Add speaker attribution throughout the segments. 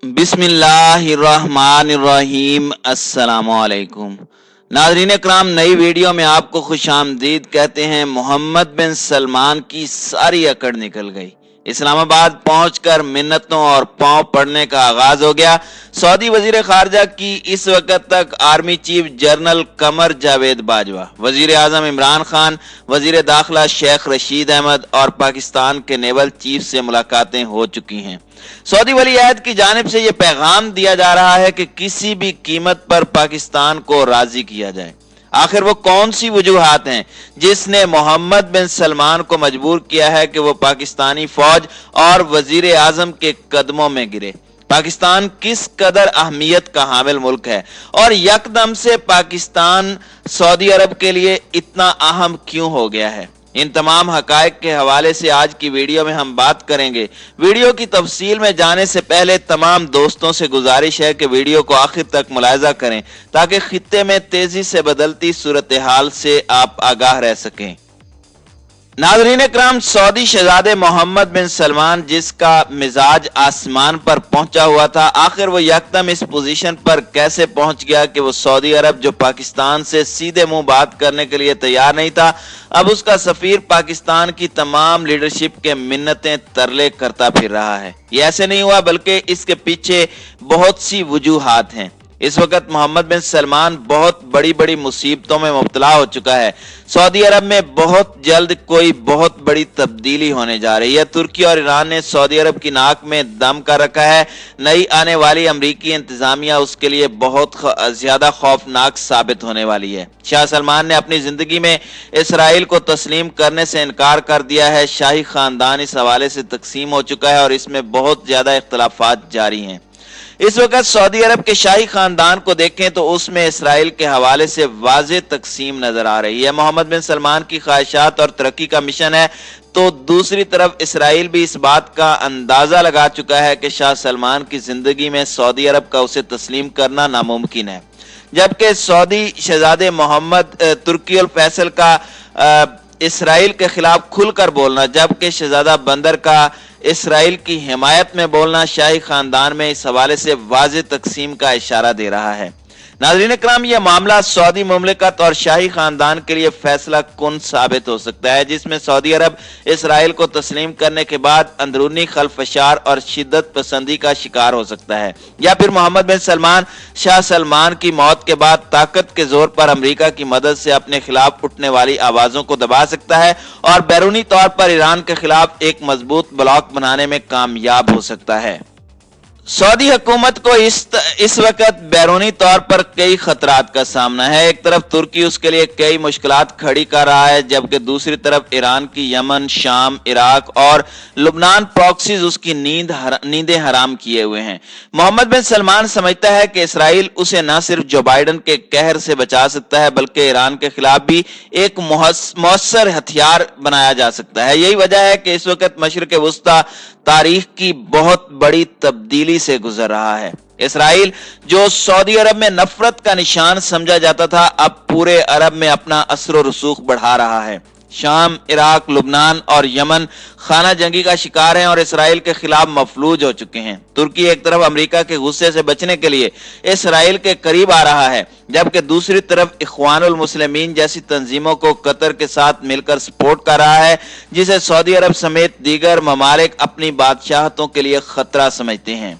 Speaker 1: बिस्मिल्लाहिर्रहमानिर्रहीम। अस्सलामुअलैकुम नाज़रीन इकराम, नई वीडियो में आपको खुश आमदीद कहते हैं। मोहम्मद बिन सलमान की सारी अकड़ निकल गई। इस्लामाबाद पहुंचकर मिन्नतों और पांव पड़ने का आगाज हो गया। सऊदी वजीर खारजा की इस वक्त तक army chief general Qamar Javed Bajwa, वजीर आजम इमरान खान, वजीर दाखिला शेख रशीद अहमद और पाकिस्तान के नेवल चीफ से मुलाकातें हो चुकी हैं। सऊदी वली अहद की जानिब से यह पैगाम दिया जा रहा है कि किसी भी कीमत पर पाकिस्तान को राजी किया जाए। आखिर वो कौन सी वजूहात हैं जिसने मोहम्मद बिन सलमान को मजबूर किया है कि वो पाकिस्तानी फौज और वजीर आजम के कदमों में गिरे? पाकिस्तान किस कदर अहमियत का हामिल मुल्क है और यकदम से पाकिस्तान सऊदी अरब के लिए इतना अहम क्यों हो गया है? इन तमाम हकायक के हवाले से आज की वीडियो में हम बात करेंगे। वीडियो की तफसील में जाने से पहले तमाम दोस्तों से गुजारिश है कि वीडियो को आखिर तक मुलाहिजा करें ताकि खित्ते में तेजी से बदलती सूरत हाल से आप आगाह रह सकें। नाज़रीन इकराम, सऊदी शहजादे मोहम्मद बिन सलमान जिसका मिजाज आसमान पर पहुंचा हुआ था, आखिर वो यकदम इस पोजीशन पर कैसे पहुंच गया कि वो सऊदी अरब जो पाकिस्तान से सीधे मुंह बात करने के लिए तैयार नहीं था, अब उसका सफीर पाकिस्तान की तमाम लीडरशिप के मिन्नतें तरले करता फिर रहा है। ये ऐसे नहीं हुआ, बल्कि इसके पीछे बहुत सी वजूहात हैं। इस वक्त मोहम्मद बिन सलमान बहुत बड़ी बड़ी मुसीबतों में मुब्तला हो चुका है। सऊदी अरब में बहुत जल्द कोई बहुत बड़ी तब्दीली होने जा रही है। तुर्की और ईरान ने सऊदी अरब की नाक में दम कर रखा है। नई आने वाली अमरीकी इंतजामिया उसके लिए बहुत ज्यादा खौफनाक साबित होने वाली है। शाह सलमान ने अपनी जिंदगी में इसराइल को तस्लीम करने से इनकार कर दिया है। शाही खानदान इस हवाले से तकसीम हो चुका है और इसमें बहुत ज्यादा इख्तलाफात जारी हैं। इस वक्त सऊदी अरब के शाही खानदान को देखें तो उसमें इसराइल के हवाले से वाज़ेह तकसीम नजर आ रही है। मोहम्मद बिन सलमान की ख्वाहिशात और तरक्की का मिशन है, तो दूसरी तरफ इसराइल भी इस बात का अंदाजा लगा चुका है कि शाह सलमान की जिंदगी में सऊदी अरब का उसे तस्लीम करना नामुमकिन है। जबकि सऊदी शहजादे मोहम्मद तुर्की अल फैसल का इसराइल के खिलाफ खुलकर बोलना, जबकि शहजादा बंदर का इसराइल की हिमायत में बोलना शाही खानदान में इस हवाले से वाज़ेह तकसीम का इशारा दे रहा है। नाज़रीन इकराम, यह मामला सऊदी मुमलिकत और शाही खानदान के लिए फैसला कुन साबित हो सकता है, जिसमें सऊदी अरब इसराइल को तस्लीम करने के बाद अंदरूनी खलफशार और शिद्दत पसंदी का शिकार हो सकता है, या फिर मोहम्मद बिन सलमान शाह सलमान की मौत के बाद ताकत के जोर पर अमेरिका की मदद से अपने खिलाफ उठने वाली आवाजों को दबा सकता है और बैरूनी तौर पर ईरान के खिलाफ एक मजबूत ब्लॉक बनाने में कामयाब हो सकता है। सऊदी हुकूमत को इस वक्त बैरूनी तौर पर कई खतरात का सामना है। एक तरफ तुर्की उसके लिए कई मुश्किलात खड़ी कर रहा है, जबकि दूसरी तरफ ईरान की यमन, शाम, इराक और लुबनान प्रॉक्सीज उसकी नींदें हराम किए हुए हैं। मोहम्मद बिन सलमान समझता है कि इसराइल उसे न सिर्फ जो बाइडन के कहर से बचा सकता है, बल्कि ईरान के खिलाफ भी एक मौसर हथियार बनाया जा सकता है। यही वजह है कि इस वक्त मशरिक वस्ता तारीख की बहुत बड़ी तब्दीली से गुजर रहा है। इसराइल जो सऊदी अरब में नफरत का निशान समझा जाता था, अब पूरे अरब में अपना असर रसूख बढ़ा रहा है। शाम, इराक, लुबनान और यमन खाना जंगी का शिकार हैं और इसराइल के खिलाफ मफलूज हो चुके हैं। तुर्की एक तरफ अमेरिका के गुस्से से बचने के लिए इसराइल के करीब आ रहा है, जबकि दूसरी तरफ इख्वानुल मुस्लिमीन जैसी तंजीमों को कतर के साथ मिलकर सपोर्ट कर रहा है, जिसे सऊदी अरब समेत दीगर ममालिक अपनी बादशाहतों के लिए खतरा समझते हैं।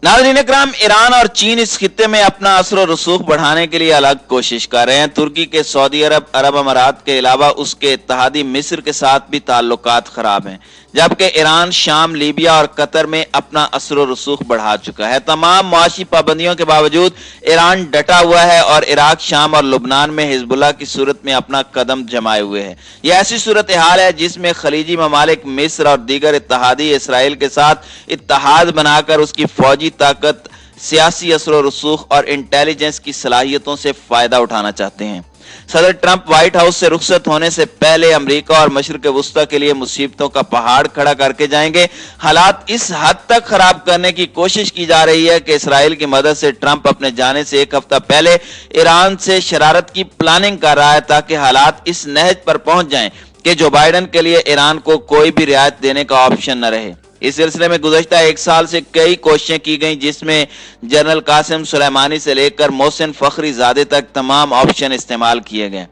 Speaker 1: नाज़रीन इकराम, ईरान और चीन इस खित्ते में अपना असर और रसूख बढ़ाने के लिए अलग कोशिश कर रहे हैं। तुर्की के सऊदी अरब अमारात के अलावा उसके इत्तेहादी मिस्र के साथ भी ताल्लुकात खराब हैं, जबकि ईरान, शाम, लीबिया और कतर में अपना असर और रसूख बढ़ा चुका है। तमाम मुआशी पाबंदियों के बावजूद ईरान डटा हुआ है और इराक, शाम और लुबनान में हिजबुल्लाह की सूरत में अपना कदम जमाए हुए है। यह ऐसी सूरत हाल है जिसमें खलीजी ममालिक मिस्र और दीगर इत्तेहादी इसराइल के साथ इत्तेहाद बनाकर उसकी फौजी ताकत, सियासी असर और रसूख और इंटेलिजेंस की सलाहियतों से फायदा उठाना चाहते हैं। सदर ट्रंप व्हाइट हाउस से रुखसत होने से पहले अमेरिका और मशरिक वस्ता के लिए मुसीबतों का पहाड़ खड़ा करके जाएंगे। हालात इस हद तक खराब करने की कोशिश की जा रही है कि इसराइल की मदद से ट्रंप अपने जाने से एक हफ्ता पहले ईरान से शरारत की प्लानिंग कर रहा है, ताकि हालात इस नहज पर पहुंच जाएं कि जो बाइडन के लिए ईरान को कोई भी रियायत देने का ऑप्शन न रहे। इस सिलसिले में गुज़श्ता एक साल से कई कोशिशें की गई, जिसमें जनरल कासिम सुलेमानी से लेकर मोहसिन फखरीजादे तक तमाम ऑप्शन इस्तेमाल किए गए।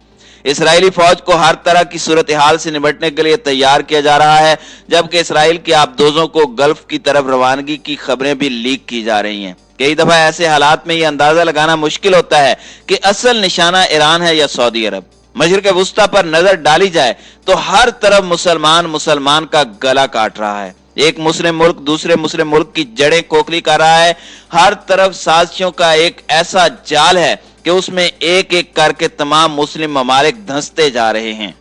Speaker 1: इसराइली फौज को हर तरह की सूरत हाल से निपटने के लिए तैयार किया जा रहा है, जबकि इसराइल के आबदोजों को गल्फ की तरफ रवानगी की खबरें भी लीक की जा रही हैं। कई दफा ऐसे हालात में यह अंदाजा लगाना मुश्किल होता है कि असल निशाना ईरान है या सऊदी अरब। मशरिक़ वुस्ता पर नजर डाली जाए तो हर तरफ मुसलमान का गला काट रहा है। एक मुस्लिम मुल्क दूसरे मुस्लिम मुल्क की जड़ें खोखली कर रहा है। हर तरफ साजिशों का एक ऐसा जाल है कि उसमें एक एक करके तमाम मुस्लिम ममालिक धंसते जा रहे हैं।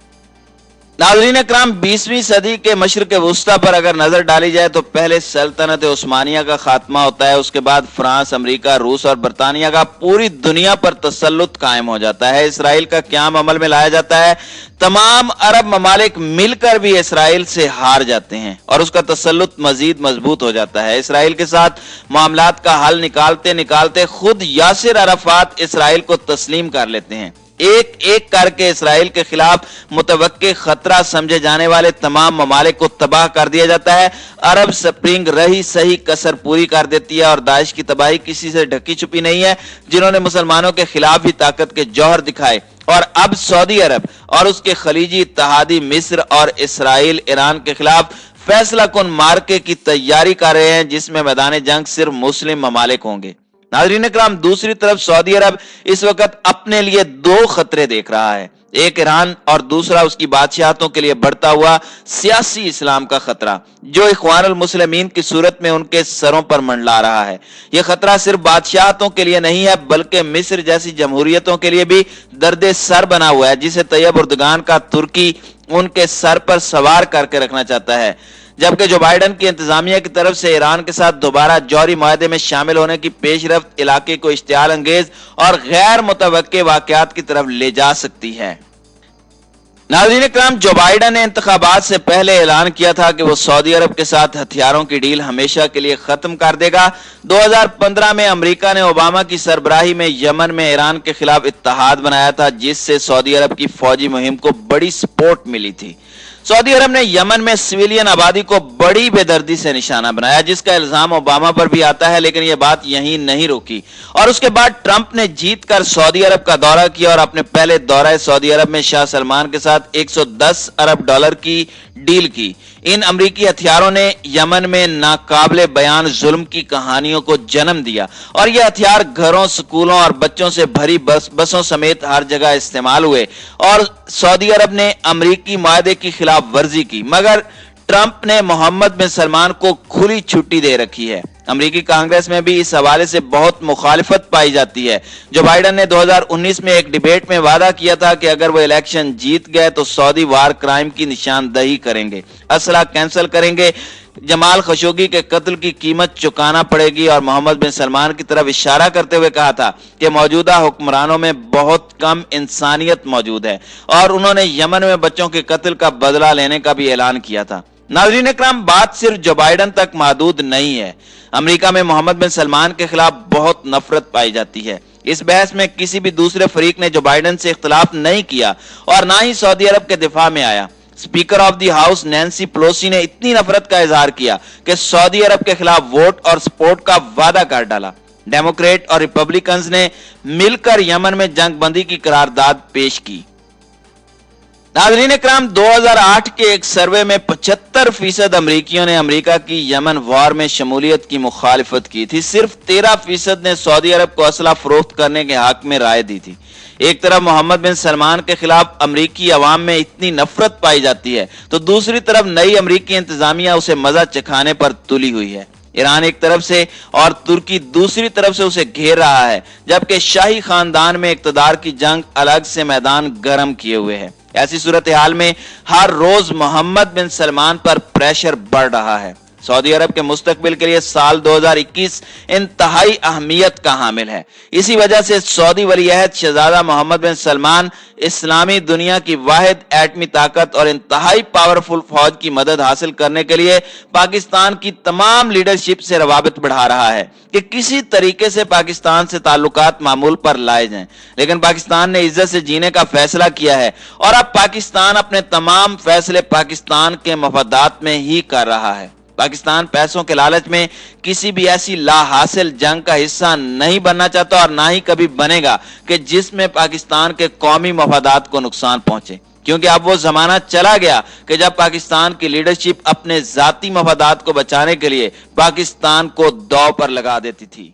Speaker 1: नाज़रीन इकराम, 20वीं सदी के मशरिक़ वुस्ता पर अगर नजर डाली जाए तो पहले सल्तनत उस्मानिया का खात्मा होता है, उसके बाद फ्रांस, अमेरिका, रूस और बरतानिया का पूरी दुनिया पर तसल्लुत कायम हो जाता है। इसराइल का क़याम अमल में लाया जाता है। तमाम अरब ममालिक मिलकर भी इसराइल से हार जाते हैं और उसका तसल्लुत मजीद मजबूत हो जाता है। इसराइल के साथ मामलात का हल निकालते निकालते खुद यासिर अराफात इसराइल को तस्लीम कर लेते हैं। एक एक करके इसराइल के खिलाफ मुतवक्के खतरा समझे जाने वाले तमाम ममालिक को तबाह कर दिया जाता है। अरब स्प्रिंग रही सही कसर पूरी कर देती है और दाइश की तबाही किसी से ढकी छुपी नहीं है, जिन्होंने मुसलमानों के खिलाफ भी ताकत के जौहर दिखाए। और अब सऊदी अरब और उसके खलीजी इत्तेहादी मिस्र और इसराइल ईरान के खिलाफ फैसला कुन मार्के की तैयारी कर रहे हैं, जिसमें मैदान जंग सिर्फ मुस्लिम ममालिक होंगे। नाज़रीन इकराम, दूसरी तरफ सऊदी अरब इस वक्त अपने लिए दो खतरे देख रहा है, एक ईरान और दूसरा उसकी बादशाहतों के लिए बढ़ता हुआ सियासी इस्लाम का खतरा, जो इख्वानुल मुस्लिमीन की सूरत में उनके सरों पर मंडला रहा है। यह खतरा सिर्फ बादशाहतों के लिए नहीं है, बल्कि मिस्र जैसी जमहूरियतों के लिए भी दर्दे सर बना हुआ है, जिसे तैयब उर्दगान का तुर्की उनके सर पर सवार करके रखना चाहता है। जबकि जो बाइडन की इंतजामिया की तरफ से ईरान के साथ दोबारा जौहरी मुआहदे में शामिल होने की पेशरफ्त इलाके को इश्तियाल अंगेज और गैर मुतवक्के वाकयात की तरफ ले जा सकती है। नाज़रीन इकराम, जो बाइडन ने इंतखाबात से पहले ऐलान किया था कि वो सऊदी अरब के साथ हथियारों की डील हमेशा के लिए खत्म कर देगा। 2015 में अमेरिका ने ओबामा की सरबराही में यमन में ईरान के खिलाफ इत्तेहाद बनाया था, जिससे सऊदी अरब की फौजी मुहिम को बड़ी सपोर्ट मिली थी। सऊदी अरब ने यमन में सिविलियन आबादी को बड़ी बेदर्दी से निशाना बनाया, जिसका इल्जाम ओबामा पर भी आता है, लेकिन यह बात यहीं नहीं रुकी और उसके बाद ट्रंप ने जीत कर सऊदी अरब का दौरा किया और अपने पहले दौरा सऊदी अरब में शाह सलमान के साथ 110 अरब डॉलर की डील की। इन अमरीकी हथियारों ने यमन में नाकाबिले बयान जुल्म की कहानियों को जन्म दिया और ये हथियार घरों, स्कूलों और बच्चों से भरी बसों समेत हर जगह इस्तेमाल हुए और सऊदी अरब ने अमरीकी मुआहदे की खिलाफ वर्जी की। मगर ट्रंप ने मोहम्मद बिन सलमान को खुली छुट्टी दे रखी है। अमेरिकी कांग्रेस में भी इस हवाले से बहुत मुखालिफत पाई जाती है। जो बाइडन ने 2019 में एक डिबेट में वादा किया था कि अगर वो इलेक्शन जीत गए तो सऊदी वार क्राइम की निशानदही करेंगे, असला कैंसिल करेंगे, जमाल खशोगी के कत्ल की कीमत चुकाना पड़ेगी और मोहम्मद बिन सलमान की तरफ इशारा करते हुए कहा था कि मौजूदा हुक्मरानों में बहुत कम इंसानियत मौजूद है और उन्होंने यमन में बच्चों के कत्ल का बदला लेने का भी ऐलान किया था। नाज़रीन इकराम, बात सिर्फ जो बाइडन तक महदूद नहीं है। अमेरिका में मोहम्मद बिन सलमान के खिलाफ बहुत नफरत पाई जाती है। इस बहस में किसी भी दूसरे फरीक ने जो बाइडन से इख्तिलाफ नहीं किया और ना ही सऊदी अरब के दिफा में आया। Speaker of the house Nancy Pelosi ने इतनी नफरत का इजहार किया कि सऊदी अरब के खिलाफ वोट और सपोर्ट का वादा कर डाला। डेमोक्रेट और रिपब्लिकन्स ने मिलकर यमन में जंग बंदी की करारदाद पेश की। नाज़रीन इकराम, 2008 के एक सर्वे में 75% अमरीकियों ने अमेरिका की यमन वॉर में शमूलियत की मुखालिफत की थी। सिर्फ 13% ने सऊदी अरब को असला फरोख्त करने के हक में राय दी थी। एक तरफ मोहम्मद बिन सलमान के खिलाफ अमरीकी अवाम में इतनी नफरत पाई जाती है तो दूसरी तरफ नई अमरीकी इंतजामिया उसे मजा चखाने पर तुली हुई है। ईरान एक तरफ से और तुर्की दूसरी तरफ से उसे घेर रहा है, जबकि शाही खानदान में इक्तदार की जंग अलग से मैदान गर्म किए हुए है। ऐसी सूरत हाल में हर रोज मोहम्मद बिन सलमान पर प्रेशर बढ़ रहा है। सऊदी अरब के मुस्तकबिल के लिए साल 2021 इंतहाई अहमियत का हामिल है। इसी वजह से सऊदी वलीअहद शहजादा मोहम्मद बिन सलमान इस्लामी दुनिया की वाहिद एटमी ताकत और इंतहाई पावरफुल फौज की मदद हासिल करने के लिए पाकिस्तान की तमाम लीडरशिप से रवाबित बढ़ा रहा है कि किसी तरीके से पाकिस्तान से ताल्लुकात मामूल पर लाए जाएं। लेकिन पाकिस्तान ने इज्जत से जीने का फैसला किया है और अब पाकिस्तान अपने तमाम फैसले पाकिस्तान के मफादात में ही कर रहा है। پاکستان پیسوں کے لالچ میں کسی بھی ایسی لا حاصل جنگ کا حصہ نہیں بننا چاہتا اور نہ ہی کبھی بنے گا کہ جس میں پاکستان کے قومی مفادات کو نقصان پہنچے، کیونکہ اب وہ زمانہ چلا گیا کہ جب پاکستان کی لیڈرشپ اپنے ذاتی مفادات کو بچانے کے لیے پاکستان کو داؤ پر لگا دیتی تھی۔